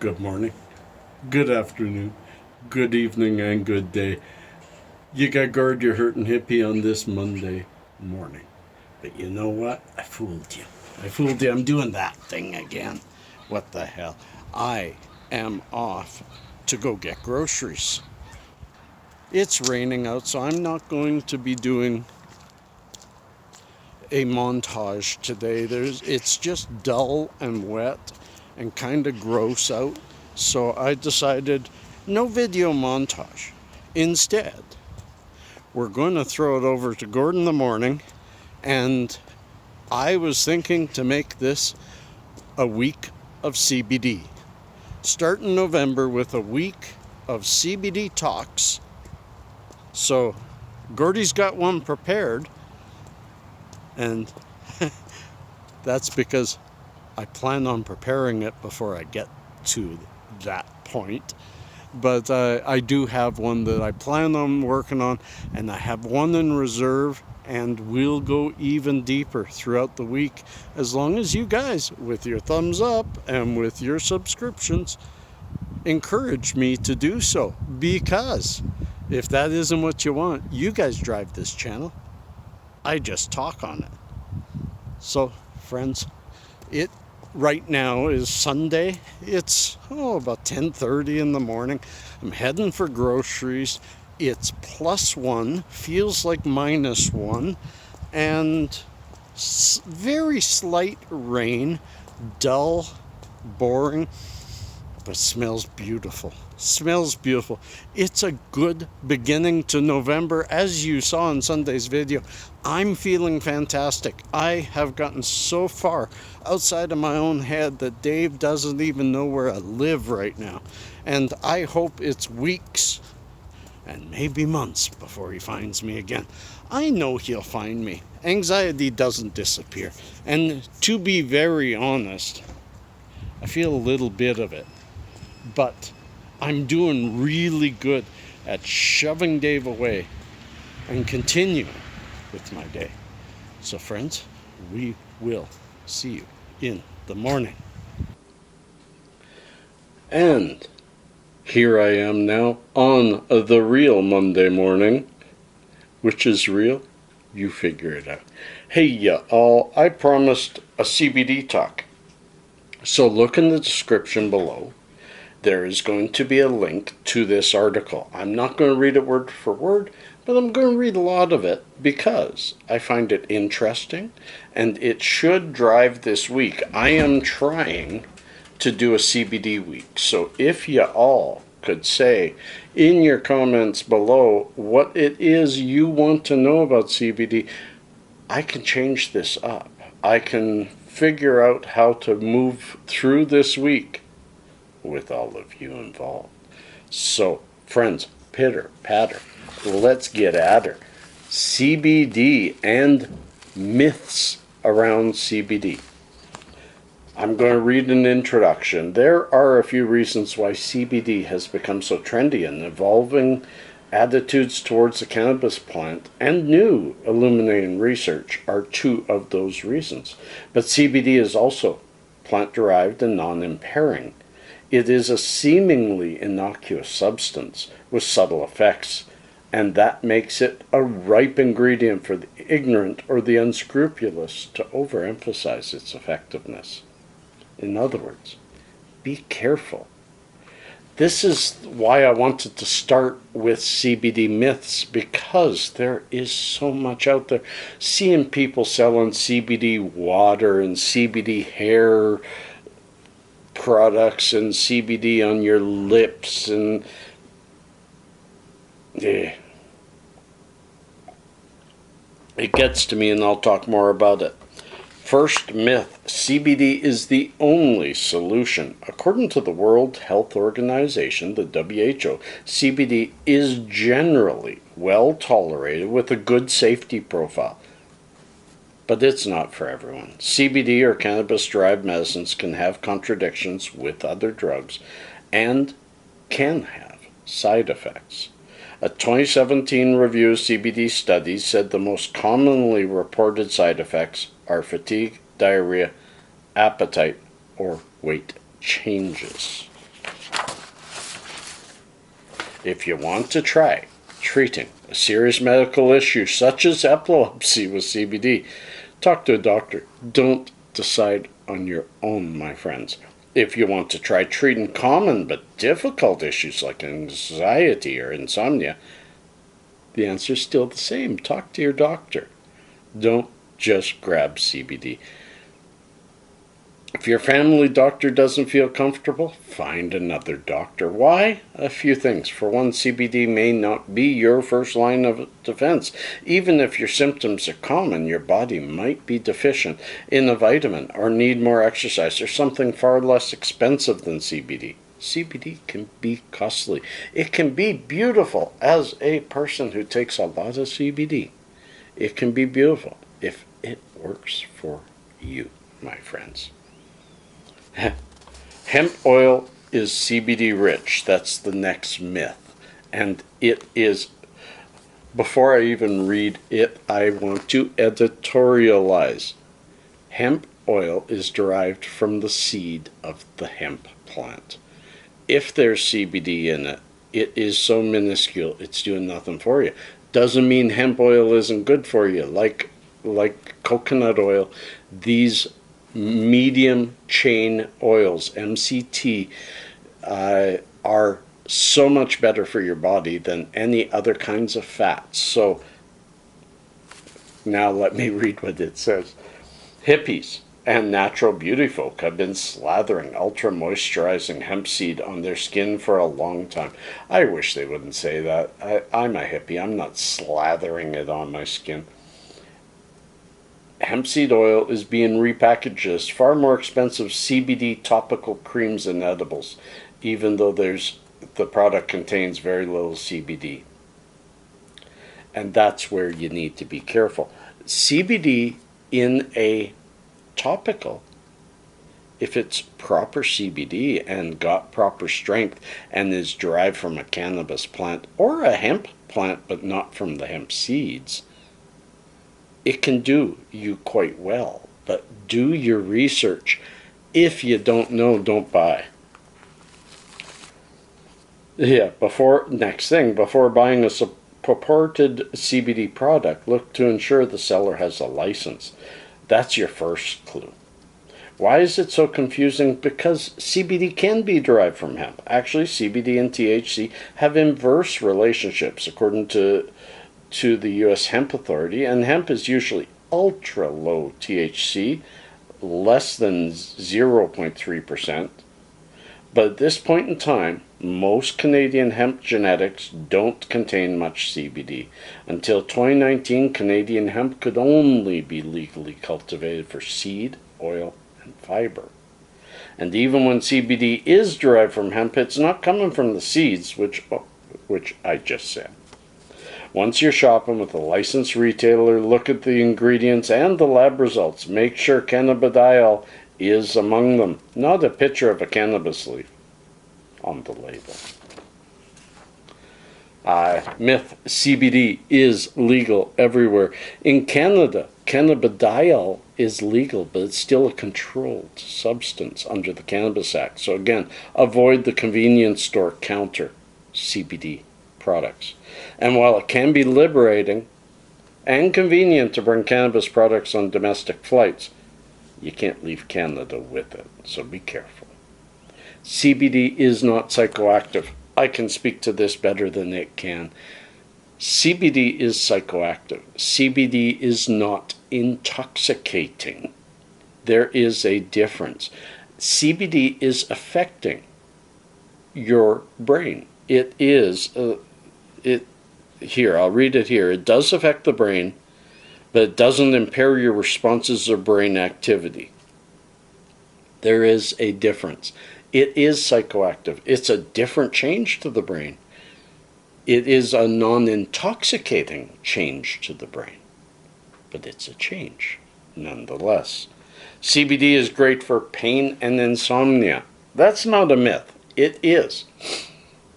Good morning, good afternoon, good evening, and good day. You got guard your hurting hippie on this Monday morning. But you know what? I fooled you. I'm doing that thing again. What the hell? I am off to go get groceries. It's raining out, so I'm not going to be doing a montage today. It's just dull and wet and kind of gross out. So I decided no video montage. Instead, we're going to throw it over to Gordon in the morning, and I was thinking to make this a week of CBD. Start in November with a week of CBD talks. So Gordy's got one prepared, and that's because I plan on preparing it before I get to that point. But I do have one that I plan on working on, and I have one in reserve, and we'll go even deeper throughout the week, as long as you guys, with your thumbs up and with your subscriptions, encourage me to do so. Because if that isn't what you want, you guys drive this channel. I just talk on it. So, friends, it right now is Sunday. It's about 10:30 in the morning. I'm heading for groceries. It's +1, feels like -1, and very slight rain, dull, boring, but smells beautiful. It's a good beginning to November. As you saw in Sunday's video, I'm feeling fantastic. I have gotten so far outside of my own head that Dave doesn't even know where I live right now. And I hope it's weeks and maybe months before he finds me again. I know he'll find me. Anxiety doesn't disappear. And to be very honest, I feel a little bit of it. But I'm doing really good at shoving Dave away and continuing with my day. So friends, we will see you in the morning. And here I am now on the real Monday morning. Which is real? You figure it out. Hey y'all, I promised a CBD talk. So look in the description below. There is going to be a link to this article. I'm not going to read it word for word, but I'm going to read a lot of it because I find it interesting, and it should drive this week. I am trying to do a CBD week. So if you all could say in your comments below what it is you want to know about CBD, I can change this up. I can figure out how to move through this week with all of you involved. So, friends, pitter patter, let's get at her. CBD and myths around CBD. I'm going to read an introduction. There are a few reasons why CBD has become so trendy, and evolving attitudes towards the cannabis plant and new illuminating research are two of those reasons. But CBD is also plant-derived and non-impairing. It is a seemingly innocuous substance with subtle effects, and that makes it a ripe ingredient for the ignorant or the unscrupulous to overemphasize its effectiveness. In other words, be careful. This is why I wanted to start with CBD myths, because there is so much out there. Seeing people selling CBD water and CBD hair products and CBD on your lips, and it gets to me, and I'll talk more about it. First myth, CBD is the only solution. According to the World Health Organization, the WHO, CBD is generally well tolerated with a good safety profile. But it's not for everyone. CBD or cannabis-derived medicines can have contradictions with other drugs and can have side effects. A 2017 review of CBD studies said the most commonly reported side effects are fatigue, diarrhea, appetite, or weight changes. If you want to try treating a serious medical issue such as epilepsy with CBD, talk to a doctor. Don't decide on your own, my friends. If you want to try treating common but difficult issues like anxiety or insomnia, the answer is still the same. Talk to your doctor. Don't just grab CBD. If your family doctor doesn't feel comfortable, find another doctor. Why? A few things. For one, CBD may not be your first line of defense. Even if your symptoms are common, your body might be deficient in a vitamin or need more exercise or something far less expensive than CBD. CBD can be costly. It can be beautiful. As a person who takes a lot of CBD, it can be beautiful if it works for you, my friends. Hemp oil is CBD rich. That's the next myth. And it is, before I even read it, I want to editorialize. Hemp oil is derived from the seed of the hemp plant. If there's CBD in it, it is so minuscule it's doing nothing for you. Doesn't mean hemp oil isn't good for you. Like coconut oil, these medium chain oils, MCT, are so much better for your body than any other kinds of fats. So now let me read what it says. Hippies and natural beauty folk have been slathering ultra moisturizing hemp seed on their skin for a long time. I wish they wouldn't say that. I'm a hippie. I'm not slathering it on my skin. Hemp seed oil is being repackaged as far more expensive CBD topical creams and edibles, even though the product contains very little CBD. And that's where you need to be careful. CBD in a topical, if it's proper CBD and got proper strength and is derived from a cannabis plant or a hemp plant but not from the hemp seeds, it can do you quite well. But do your research. If you don't know, don't buy. Before buying a purported CBD product, look to ensure the seller has a license. That's your first clue. Why is it so confusing? Because CBD can be derived from hemp. Actually, CBD and THC have inverse relationships, according to the U.S. Hemp Authority, and hemp is usually ultra low THC, less than 0.3%. But at this point in time, most Canadian hemp genetics don't contain much CBD. Until 2019, Canadian hemp could only be legally cultivated for seed, oil, and fiber. And even when CBD is derived from hemp, it's not coming from the seeds, which I just said. Once you're shopping with a licensed retailer, look at the ingredients and the lab results. Make sure cannabidiol is among them, not a picture of a cannabis leaf on the label. Myth: CBD is legal everywhere. In Canada, cannabidiol is legal, but it's still a controlled substance under the Cannabis Act. So again, avoid the convenience store counter CBD products. And while it can be liberating and convenient to bring cannabis products on domestic flights, you can't leave Canada with it, so be careful. CBD is not psychoactive. I can speak to this better than it can. CBD is psychoactive. CBD is not intoxicating. There is a difference. CBD is affecting your brain. It is, here, I'll read it here. It does affect the brain, but it doesn't impair your responses or brain activity. There is a difference. It is psychoactive. It's a different change to the brain. It is a non-intoxicating change to the brain, but it's a change nonetheless. CBD is great for pain and insomnia. That's not a myth. It is.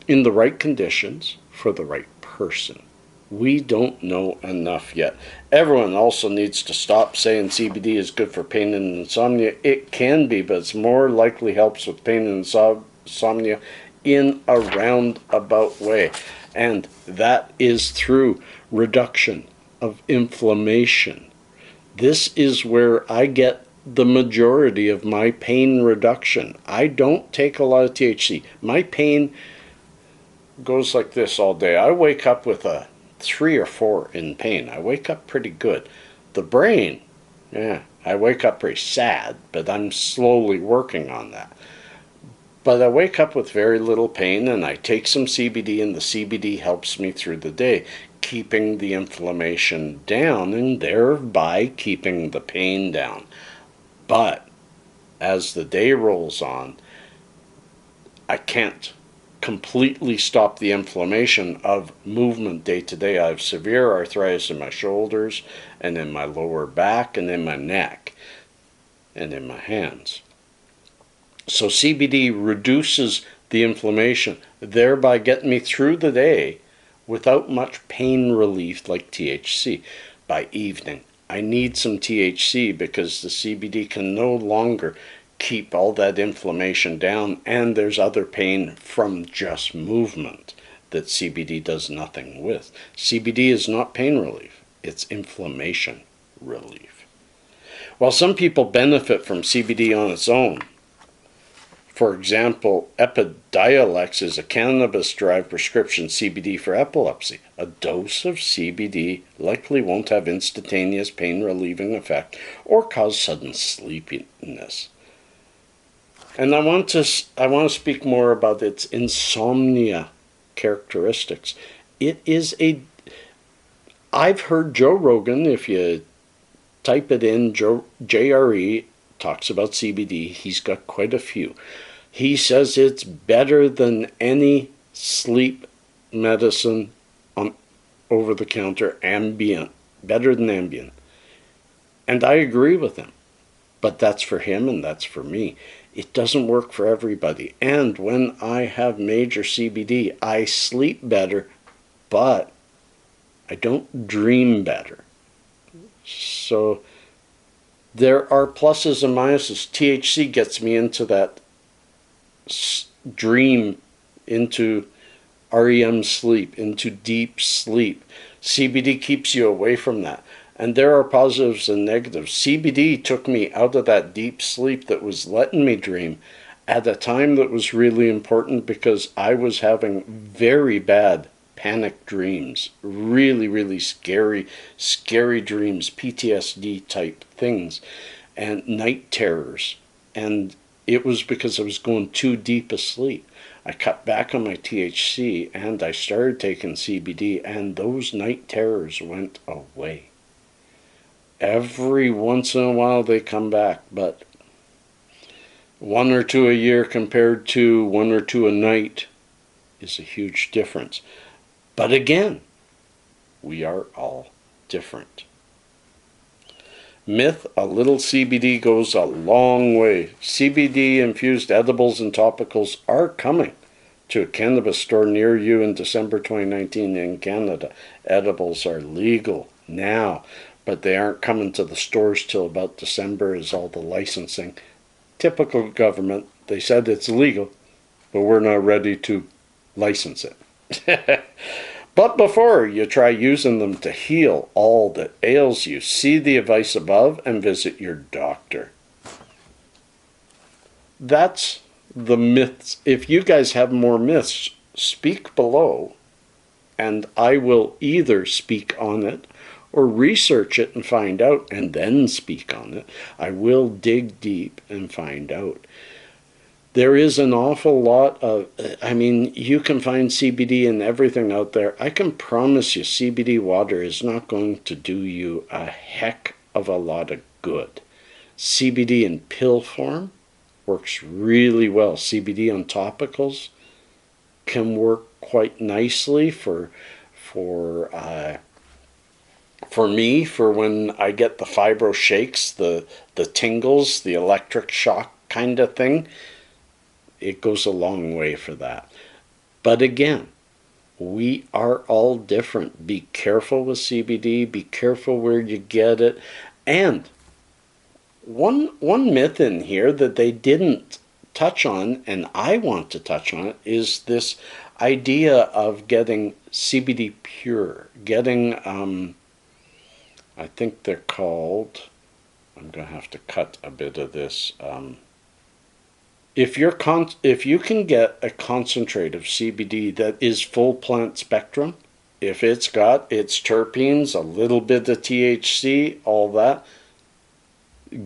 In the right conditions for the right person. We don't know enough yet. Everyone also needs to stop saying CBD is good for pain and insomnia. It can be, but it's more likely helps with pain and insomnia in a roundabout way. And that is through reduction of inflammation. This is where I get the majority of my pain reduction. I don't take a lot of THC. My pain goes like this all day. I wake up with a 3 or 4 in pain. I wake up pretty good. The brain, yeah, I wake up pretty sad, but I'm slowly working on that. But I wake up with very little pain, and I take some CBD, and the CBD helps me through the day, keeping the inflammation down and thereby keeping the pain down. But as the day rolls on, I can't completely stop the inflammation of movement day to day. I have severe arthritis in my shoulders and in my lower back and in my neck and in my hands. So CBD reduces the inflammation, thereby getting me through the day without much pain relief like THC. By evening, I need some THC because the CBD can no longer keep all that inflammation down, and there's other pain from just movement that CBD does nothing with. CBD is not pain relief, it's inflammation relief. While some people benefit from CBD on its own, for example, Epidiolex is a cannabis-derived prescription CBD for epilepsy. A dose of CBD likely won't have instantaneous pain-relieving effect or cause sudden sleepiness. And I want to speak more about its insomnia characteristics. I've heard Joe Rogan, if you type it in, JRE, talks about CBD. He's got quite a few. He says it's better than any sleep medicine on over-the-counter, Ambien, better than Ambien. And I agree with him. But that's for him and that's for me. It doesn't work for everybody. And when I have major CBD, I sleep better, but I don't dream better. So there are pluses and minuses. THC gets me into that dream, into REM sleep, into deep sleep. CBD keeps you away from that. And there are positives and negatives. CBD took me out of that deep sleep that was letting me dream at a time that was really important because I was having very bad panic dreams, really, really scary dreams, PTSD type things, and night terrors. And it was because I was going too deep asleep. I cut back on my THC and I started taking CBD, and those night terrors went away. Every once in a while they come back, but 1 or 2 a year compared to 1 or 2 a night is a huge difference. But again, we are all different. Myth, a little CBD goes a long way. CBD-infused edibles and topicals are coming to a cannabis store near you in December 2019 in Canada. Edibles are legal now, but they aren't coming to the stores till about December as all the licensing. Typical government, they said it's legal, but we're not ready to license it. But before you try using them to heal all that ails you, see the advice above and visit your doctor. That's the myths. If you guys have more myths, speak below, and I will either speak on it or research it and find out and then speak on it. I will dig deep and find out. There is an awful lot of, you can find CBD in everything out there. I can promise you CBD water is not going to do you a heck of a lot of good. CBD in pill form works really well. CBD on topicals can work quite nicely for me, for when I get the fibro shakes, the tingles, the electric shock kind of thing. It goes a long way for that. But again, we are all different. Be careful with CBD. Be careful where you get it. And one myth in here that they didn't touch on, and I want to touch on it, is this idea of getting CBD pure, getting, I think they're called, I'm going to have to cut a bit of this. If you can get a concentrate of CBD that is full plant spectrum, if it's got its terpenes, a little bit of THC, all that,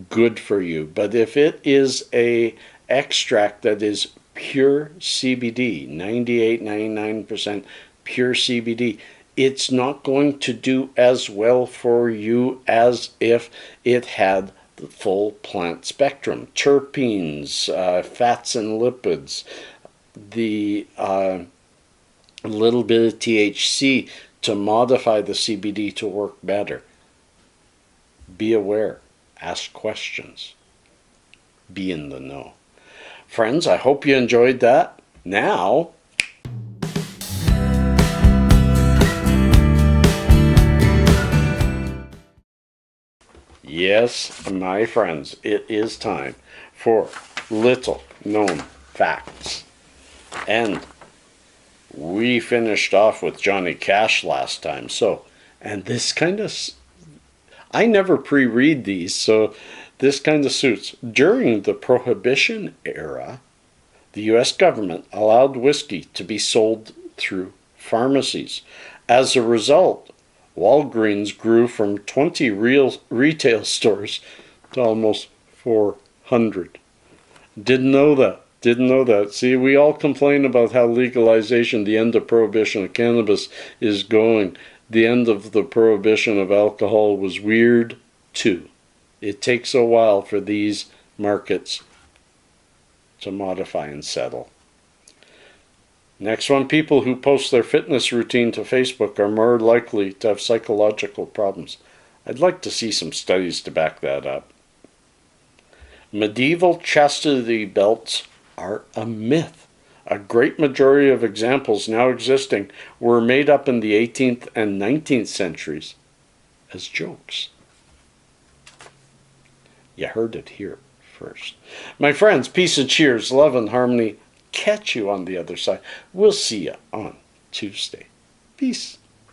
good for you. But if it is a extract that is pure CBD, 98, 99% pure CBD, it's not going to do as well for you as if it had the full plant spectrum, terpenes, fats and lipids, the little bit of THC to modify the CBD to work better. Be aware, ask questions, be in the know. Friends, I hope you enjoyed that. Now, yes, my friends, it is time for little known facts. And we finished off with Johnny Cash last time. And this kind of, I never pre-read these, so this kind of suits. During the Prohibition era, the U.S. government allowed whiskey to be sold through pharmacies. As a result, Walgreens grew from 20 retail stores to almost 400. Didn't know that. See, we all complain about how legalization, the end of prohibition of cannabis, is going. The end of the prohibition of alcohol was weird too. It takes a while for these markets to modify and settle. Next one, people who post their fitness routine to Facebook are more likely to have psychological problems. I'd like to see some studies to back that up. Medieval chastity belts are a myth. A great majority of examples now existing were made up in the 18th and 19th centuries as jokes. You heard it here first. My friends, peace and cheers, love and harmony. Catch you on the other side. We'll see you on Tuesday. Peace.